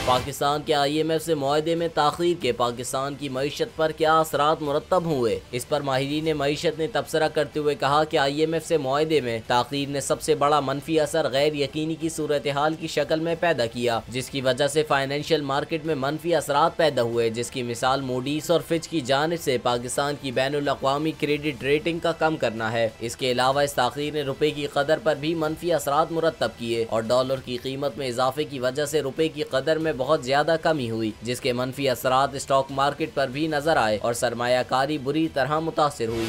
पाकिस्तान के IMF से मुआहदे में ताख़ीर के पाकिस्तान की मईशत पर क्या असरात मुरत्तब हुए, इस पर माहिरीन मईशत ने तबसरा करते हुए कहा कि IMF से मुआहदे में ताख़ीर ने सबसे बड़ा मनफी असर गैर यकीनी की सूरत हाल की शक्ल में पैदा किया, जिसकी वजह से फाइनेंशियल मार्केट में मनफी असरात पैदा हुए, जिसकी मिसाल मूडीज और फिच की जानिब से पाकिस्तान की बैनुल अक़वामी क्रेडिट रेटिंग का कम करना है। इसके अलावा इस ताख़ीर ने रुपए की कदर पर भी मनफी असरात मुरत्तब किए और डॉलर की कीमत में इजाफे की वजह से रुपए की कदर में बहुत ज्यादा कमी हुई, जिसके मनफी असरात स्टॉक मार्केट पर भी नजर आए और सरमायाकारी बुरी तरह मुतासिर हुई।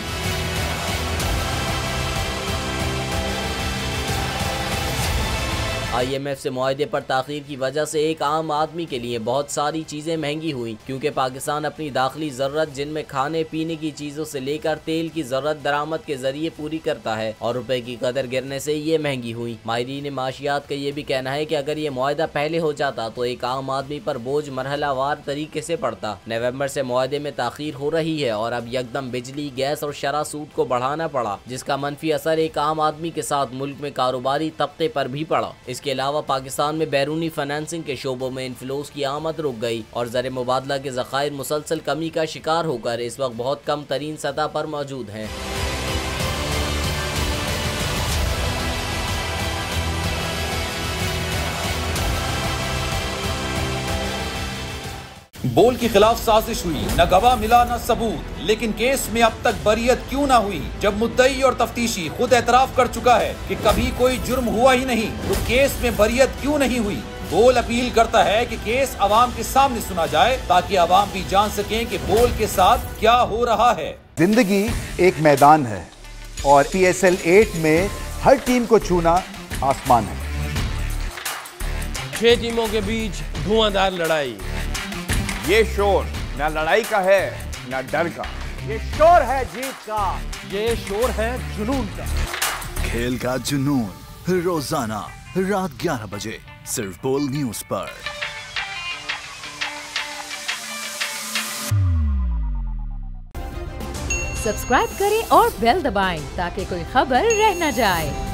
IMF से मुआहदे पर ताख़ीर की वजह से एक आम आदमी के लिए बहुत सारी चीज़ें महंगी हुई, क्योंकि पाकिस्तान अपनी दाखिली ज़रूरत जिनमें खाने पीने की चीज़ों से लेकर तेल की ज़रूरत दरामद के जरिए पूरी करता है और रुपए की कदर गिरने से ये महंगी हुई। माहिरीन माशियात का ये भी कहना है कि अगर ये मुआहदा पहले हो जाता तो एक आम आदमी पर बोझ मरहलावार तरीके से पड़ता। नवंबर से मुआहदे में ताख़ीर हो रही है और अब यकदम बिजली, गैस और शरह सूद को बढ़ाना पड़ा, जिसका मनफी असर एक आम आदमी के साथ मुल्क में कारोबारी तबके पर भी पड़ा। इसके अलावा पाकिस्तान में बैरूनी फाइनेंसिंग के शोबों में इनफ्लोज की आमद रुक गई और ज़र मुबादला के ज़खायर मुसलसल कमी का शिकार होकर इस वक्त बहुत कम तरीन सतह पर मौजूद हैं। बोल के खिलाफ साजिश हुई, न गवाह मिला न सबूत, लेकिन केस में अब तक बरियत क्यों ना हुई? जब मुद्दई और तफ्तीशी खुद एतराफ कर चुका है कि कभी कोई जुर्म हुआ ही नहीं, तो केस में बरियत क्यों नहीं हुई? बोल अपील करता है कि केस अवाम के सामने सुना जाए ताकि अवाम भी जान सकें कि बोल के साथ क्या हो रहा है। जिंदगी एक मैदान है और PSL 8 में हर टीम को छूना आसमान है। 6 टीमों के बीच धुआंधार लड़ाई। ये शोर न लड़ाई का है न डर का, ये शोर है जीत का, ये शोर है जुनून का। खेल का जुनून रोजाना रात 11 बजे सिर्फ बोल न्यूज पर। सब्सक्राइब करें और बेल दबाएं ताकि कोई खबर रह न जाए।